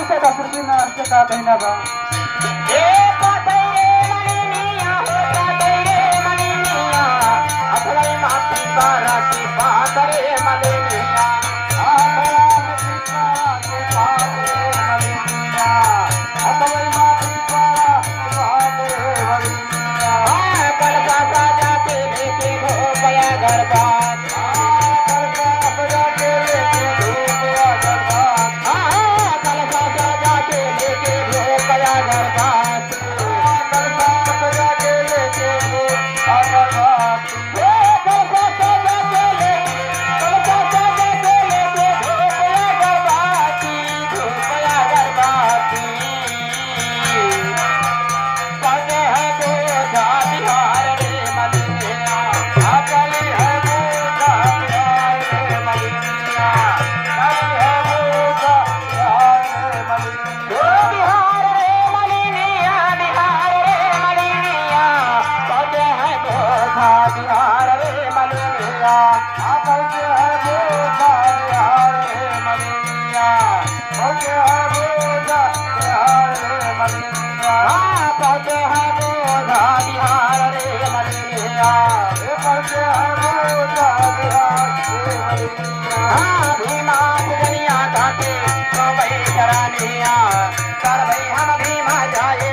से 10 रुपये में अर्थ का कहना बा ए पातई रे मलिनिया हो पातई रे मलिनिया अथलाई माटी पारा की बात रे मलिनिया भीमा दुनिया का के कर भाई हम भीमा जाए